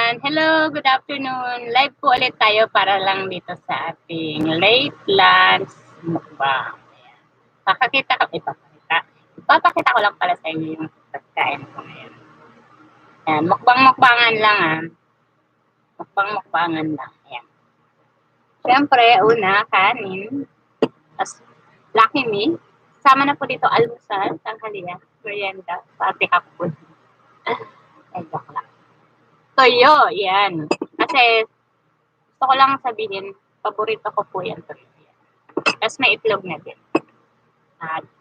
Ayan, hello, good afternoon. Live po ulit tayo para lang dito sa ating late lunch mukbang. Ayan. Ipapakita ko lang pala sa inyo yung pagkain ko ngayon. Ayan, mukbang-mukbangan lang Mukbang-mukbangan lang. Ayan. Siyempre, una, kanin. Tapos, Lucky Me. Sama na po dito almusal, tanghalian, merienda, pati hapon. Ay, joke lang. Toyo, yan. Kasi, gusto ko lang sabihin, paborito ko po yan toyo. Tapos may itlog na din.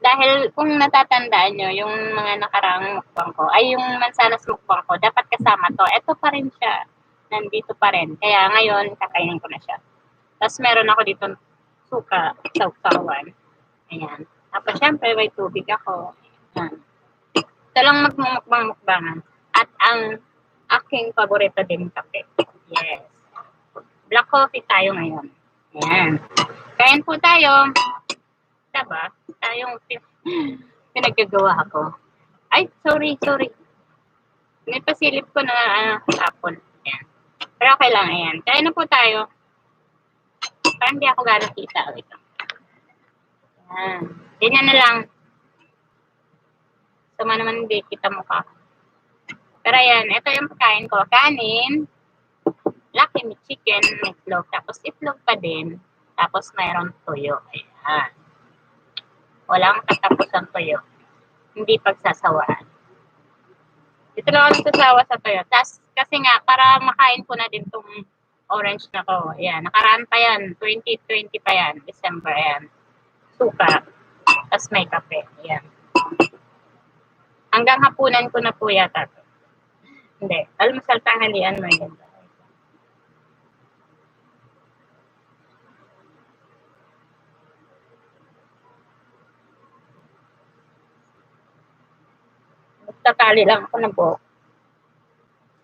Dahil kung natatandaan nyo, yung mga nakaraang mukbang ko, ay yung mansanas mukbang ko, dapat kasama to. Ito pa rin siya. Nandito pa rin. Kaya ngayon, kakainin ko na siya. Tapos meron ako dito suka, sausawan. Ayan. Tapos syempre, may tubig ako. Ayan. Ito lang magmumukbang-mukbangan. At ang aking paborito din kape. Yes. Black coffee tayo ngayon. Ayan. Kain po tayo. Diba? Tayong pinagagawa ako. Ay, sorry. May pasilip ko na apple. Ayan. Pero okay lang, ayan. Kain na po tayo. Parang hindi ako gano'ng kita. Ayan. Ganyan na lang. Tama naman hindi kita mukha. Pero ayan, ito yung pagkain ko. Kanin, Lucky Me chicken, itlog. Tapos itlog pa din. Tapos mayroon toyo. Ayan. Walang katapos ang toyo. Hindi pagsasawaan. Dito lang ako nagsasawa sa toyo. Tapos, kasi nga, para makain ko na din itong orange na ko. Ayan, nakaraan pa yan. 2020 pa yan. December, ayan. Suka. Tapos may kape. Ayan. Hanggang hapunan ko na po yata. Hindi. Almusal tanghalian mo yun. Tatali lang ako ng buhok.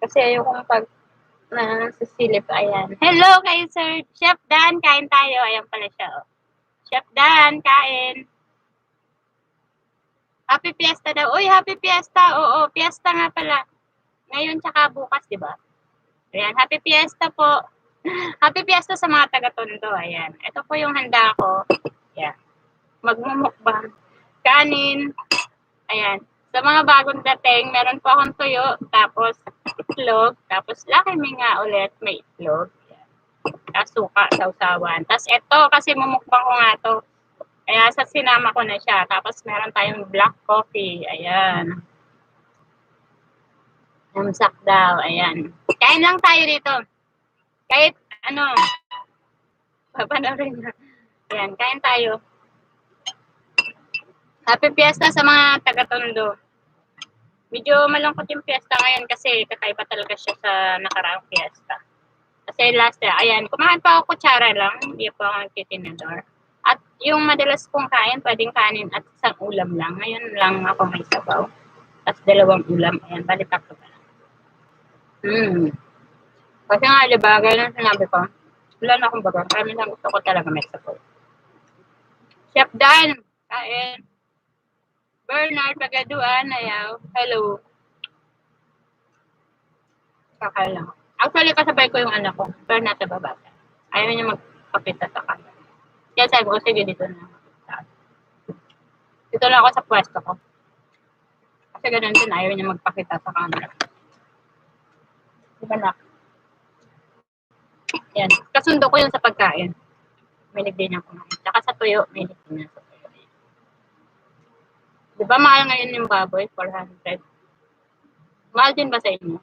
Kasi ayokong pag nasisilip. Ayan. Hello kayo, sir. Chef Dan, kain tayo. Ayan pala siya. Oh. Chef Dan, kain. Happy Fiesta daw. Uy, Happy Fiesta. Oo, Fiesta nga pala. Ngayon tsaka bukas, di ba? Ayan, Happy Fiesta po. Happy Fiesta sa mga taga-Tondo. Ayan. Ito po yung handa ko. Ayan. Magmumukbang. Kanin. Ayan. Sa mga bagong dating, meron po akong tuyo, tapos itlog, tapos Lucky Me nga ulit, may itlog. Ayan. Tapos suka, sausawan. Tapos ito, kasi mumukbang ko nga to. Kaya sa sinama ko na siya. Tapos meron tayong black coffee. Ayan. Namsak daw. Ayan. Kain lang tayo dito. Kahit ano, papanoorin na. Ayan, kain tayo. Happy Fiesta sa mga taga-Tondo. Medyo malungkot yung fiesta ngayon kasi kakaiba talaga siya sa nakaraang fiesta. Kasi last year, ayan, kumain pa ako kutsara lang, hindi pa ako nagtitinador. At yung madalas kong kain, pwedeng kanin at isang ulam lang. Ngayon lang ako may sabaw. Tapos 2 ulam. Ayan, balik ako na. Kasi nga, diba, gaya ng sinabi ko, wala na akong baga. Kami lang gusto ko talaga may sabaw. Chef Dan, kain. Bernard Pagaduan, ayaw. Hello. Kakain lang. Actually, kasabay ko yung anak ko. Pero nasa baba. Ayaw niya magpapita sa kanya. Kaya sabi ko, sige, dito na. Dito lang ako sa pwesto ko. Kasi ganun din, ayaw niya magpakita sa camera. Diba na? Yan. Kasundo ko yun sa pagkain. May din niya kumain. Saka sa tuyo, may din niya sa tuyo. Diba mahal ngayon yung baboy? 400. Mahal din ba sa inyo?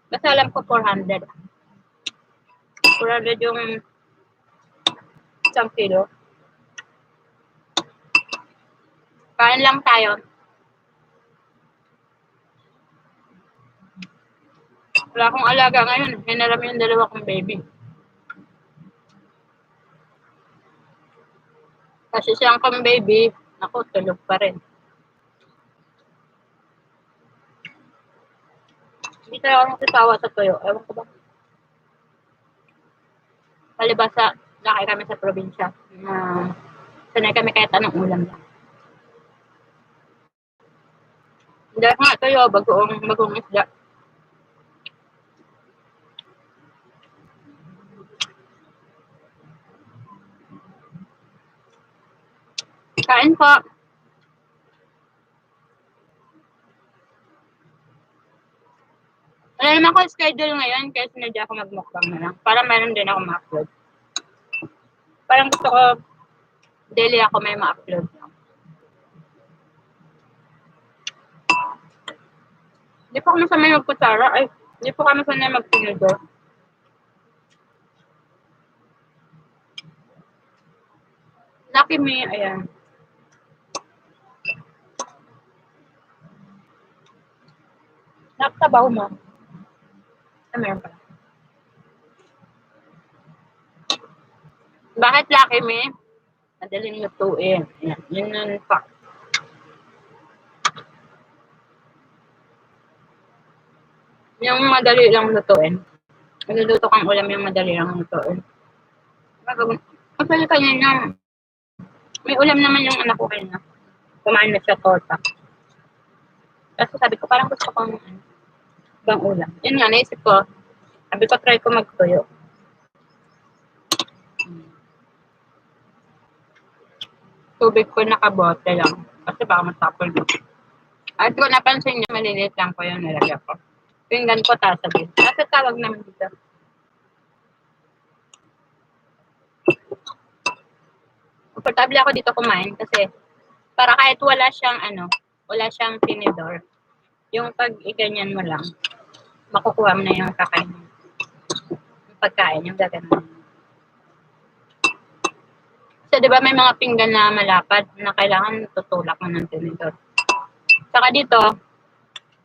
Basta alam ko 400. 400 yung isang kilo. Kain lang tayo. Wala akong alaga ngayon. Hinaram yung 2 kong baby. Kasi siyang kong baby, ako, tulog pa rin. Hindi tayo ako nagsasawa sa tuyo. Ewan ko ba? Palibasa, laki kami sa probinsya. Sanay kami kahit anong ulam lang. Hindi nga tuyo, bagong isda. Kain po. Wala naman ako schedule ngayon kaya sinadya ako magmukbang na lang. Para meron din ako ma-upload. Parang gusto ko daily ako may ma-upload. Hindi po kami sanay magkutsara. Ay, hindi po kami sanay magtinidor. Lucky me, ayan. Nakatabaho mo. Ah, meron pala. Bakit lucky me? Madaling lutuin. Ayan, yun yung fact. Yung madali lang lutuin. Magluluto kang ulam yung madali lang lutuin. Kasi kanina, may ulam naman yung anak ko kanina. Kumain na siya torta. Kasi sabi ko, parang gusto kong ibang ulam. Yun nga, naisip ko, sabi ko, try ko magtuyo. Tubig ko nakabote lang. Kasi baka matapol mo. At kung napansin niyo, maliliit lang ko yung nilagay ko. Pinggan ko tasabi. Kasi tawag naman dito. Komportable ako dito kumain kasi para kahit wala siyang wala siyang tinidor. Yung pag iganyan mo lang, makukuha mo na yung kakainin. Yung pagkain, yung gagawin. So, di ba may mga pinggan na malapad na kailangan tutulak mo ng tinidor. Saka dito,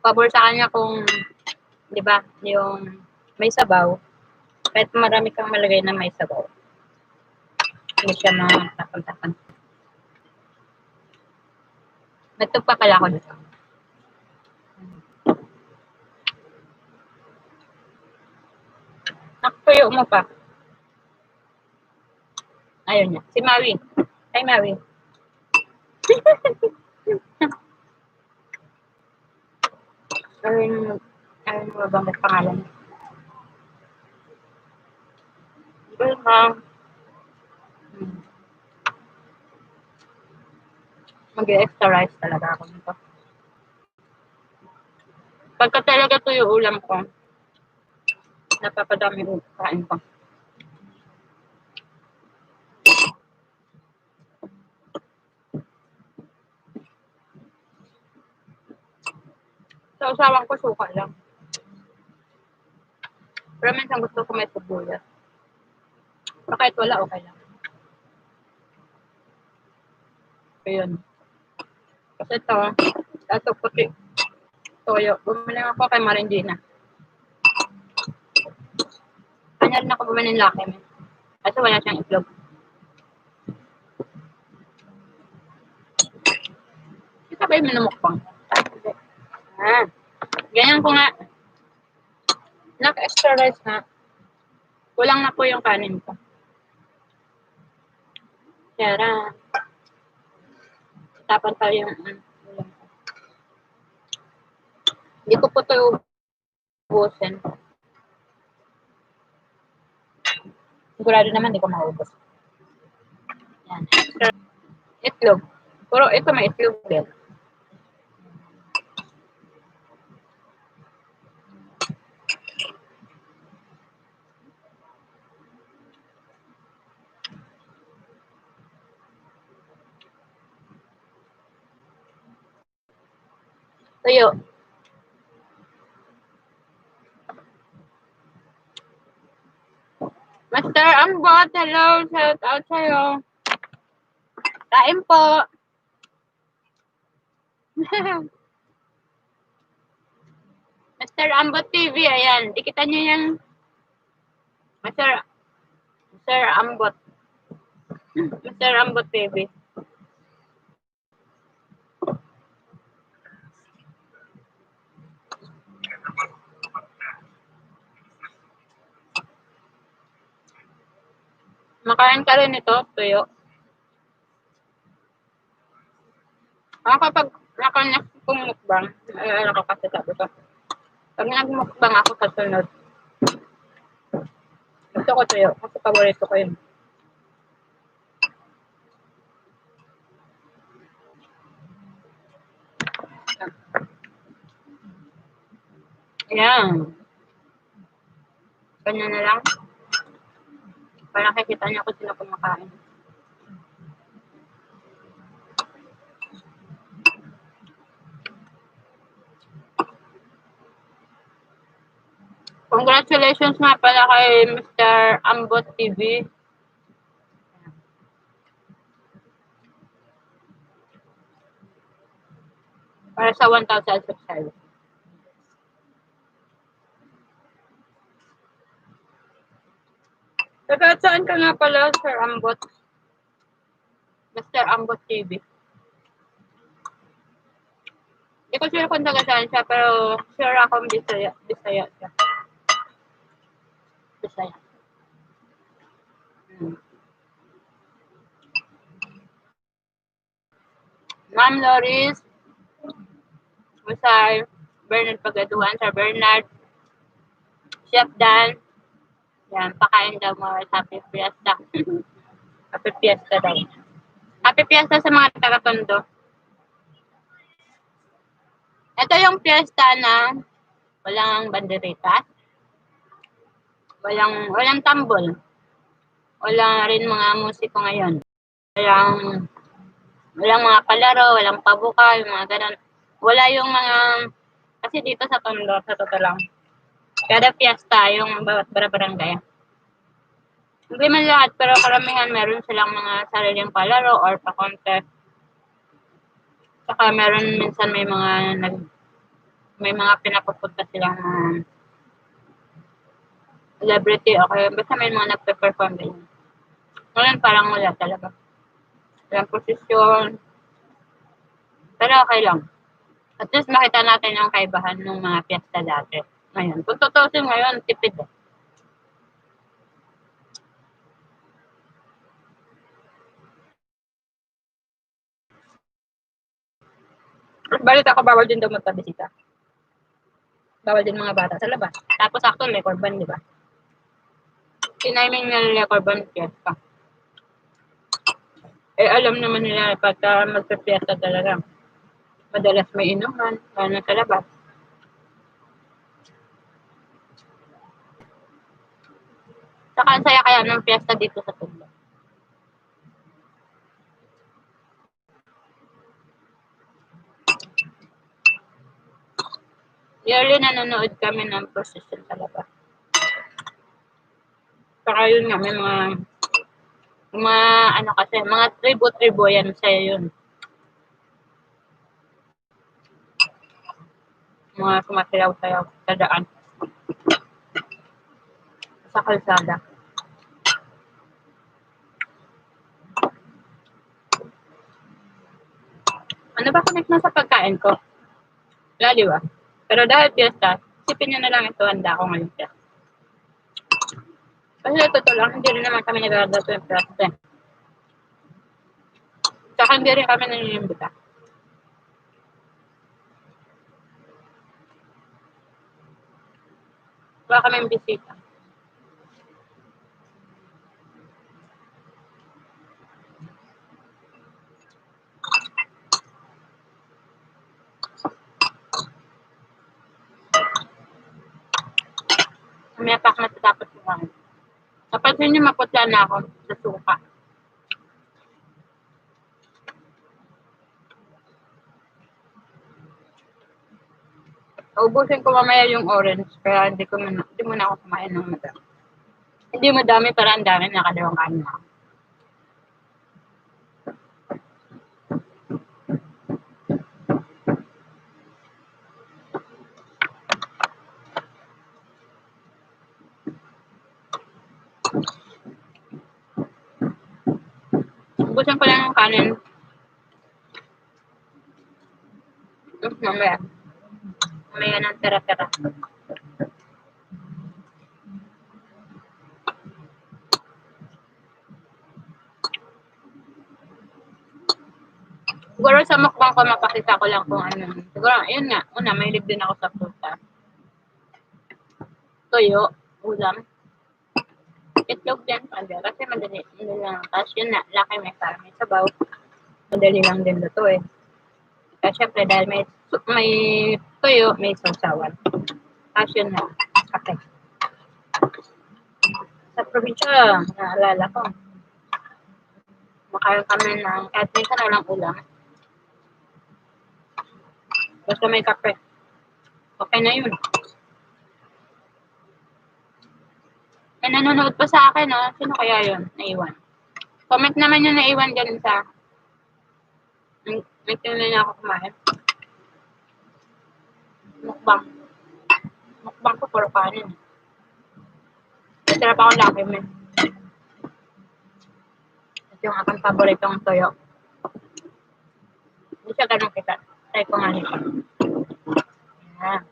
pabor sa kanya kung, di ba, yung may sabaw. Kahit marami kang malagay na may sabaw. Hindi siya matapon-tapon. Nagtugpa pala ako dito. Nakatuyo mo pa. Ayun niya. Si Maui. Hi, Maui. Ayun mo bang pangalan? Welcome. Mag-extra rice talaga ako nito. Pagka talaga ito yung ulam ko, napapadami yung kain ko. Sa usawan ko, suka lang. Pero minsan gusto ko may sibuyas. Pero kahit wala, okay lang. Ayun. Kasi ito puti. Toyo. Bumili ako kay Marindina. Kanya rin ako bumili ng Lucky Me. Kasi wala siyang itlog. Ito ba yung minumukbang? Ah, ganyan ko nga. Naka-extra rice na. Kulang na po yung kanin ko. Kaya, tapan tayo yung ulam ko. Hindi ko po ito ubusin. Sigurado naman hindi ko maubos. Yan. Extra itlog. Puro ito may itlog din. Tuyo. Master Ambot, hello. Shout out sa'yo. Kain po. Master Ambot TV, ayan. Dikitan nyo yan. Master Ambot. Master Ambot TV. Makain ka rin ito, tuyo. Ako kapag nakanak kong mukbang, ano ko kasi sabi ko, pag nagmukbang ako sa sunod, gusto ko tuyo, kasi paborito ko yun. Ayan. Ganyan na lang. Para nakikita niyo kung sino kumakain. Congratulations nga pala kay Mr. Ambot TV. Para sa 1,000 subscribers. Taga saan ka nga pala, Sir Ambot? Mr. Ambot TV. Hindi ko sure kung taga saan siya, pero sure akong Bisaya siya. Bisaya. Ma'am Loris, Sir Bernard Pagaduan, Sir Bernard, Chef Dan, yan, pakain daw mo at Happy Fiesta. Happy Fiesta daw. Happy Fiesta sa mga taga-Tondo. Ito yung fiesta na walang bandereta, walang tambol, wala rin mga musiko ngayon. Walang mga palaro, walang pabukal, mga ganun. Wala yung mga, kasi dito sa Tondo, sa totoo lang, kada fiesta, yung bawat barangay. Hindi man lahat, pero karamihan meron silang mga sariling palaro or pa-contest. Saka meron minsan may mga pinapupunta silang celebrity o kaya basta may mga nagpe-perform din. Ngayon parang wala talaga. Walang posisyon. Pero okay lang. At least makita natin yung kaibahan ng mga piyesta dati. Ngayon, kung tutusin ngayon, tipid eh. Balita ko, bawal din daw magpabisita. Bawal din mga bata sa labas. Tapos actual, Corban, di ba? Tiniming nila Corban fiesta. Eh, alam naman nila pagka magpa-fiesta talaga. Madalas may inuman, lalo sa labas. Saka ang saya kaya ng fiesta dito sa Tondo. Yearly nanonood kami ng procession sa labas. Saka yun nga, may mga ano kasi, mga tribo yan sa'yo yun. Mga sumasayaw-sayaw sa daan. Sa kalsada. Ano ba connect na sa pagkain ko? Wala, di ba? Pero dahil fiesta, isipin nyo na lang ito, handa ako ngayon fiesta. Kasi totoo lang, hindi rin naman kami nag-adato yung fiesta. Saka hindi rin kami naninimbita. Wala kaming bisita. May apak matatapos ko lang. Napansin nyo maputla na ako sa suka. Ubusin ko mamaya yung orange, kaya hindi muna ako kumain ng madami. Hindi madami, pero ang dami, nakadawang kanin ako. Ubusin ko lang yung kanin. Mamaya. Mamaya ng tira-tira. Siguro sa mukbang ko, mapakita ko lang kung ano. Siguro, yun nga. Una, mahilig din ako sa prutas. Tuyo, ulam. Itlog din, pwede. Kasi madali lang. Tapos yun na, laki may parang may sabaw. Madali lang din luto eh. Kaya syempre, dahil may may tuyo, may sausawan. Tapos yun na, kape. Sa probinsya, naalala ko, makain kami ng kahit minsan walang ulam. Basta may kape. Okay na yun. May nanonood pa sa akin, no? Sino kaya yun? Naiwan. Comment naman yung naiwan dyan sa... May tinanay na ako kumain. Mukbang. Mukbang ko, puro kanin. Masarap ako laki, man. Ito yung aking paboritong toyo. Hindi siya ganun kita. Try ko nga nito. Yan.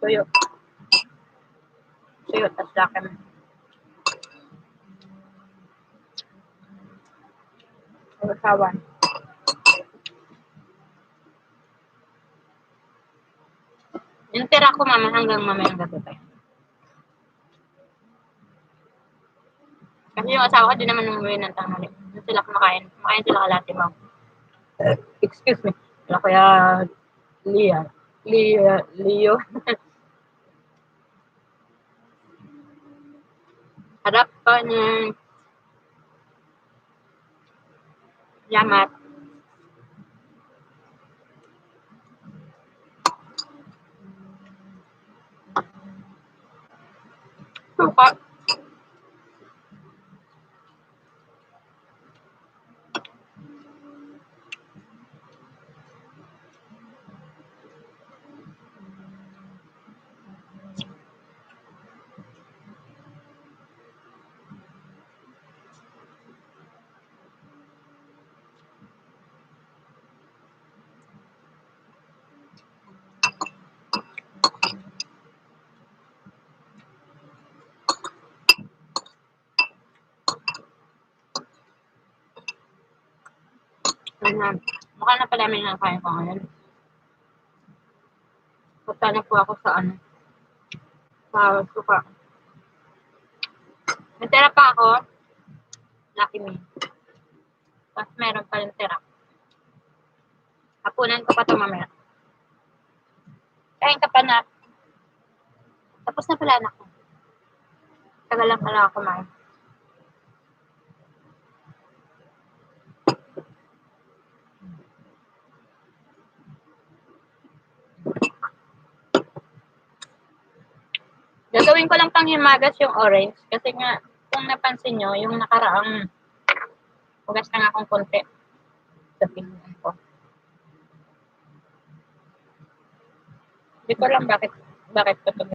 Toyo. Toyo, tas laki, man. Sausawan. Yung tira ko, mama, hanggang mamayang gabi pa. Kasi yung asawa ko, di naman umuwi ng tanghali. Doon sila kumakain. Kumakain sila kalati mo. Excuse me. Wala kaya Leo. Harap pa niya. Yamat. Suka. Mukha na pala may nakain ko ngayon. Punta na po ako sa sa suka. May tira pa ako. Lucky me. Tapos meron pa rin tira. Hapunan ko pa ito mamaya. Kain ka pa na. Tapos na pala anak ko. Tagal lang pala ako kumain. Gagawin ko lang pang himagas yung orange kasi nga kung napansin nyo, yung nakaraang hugas na nga akong konti sa pinggan ko. Hindi ko lang bakit ko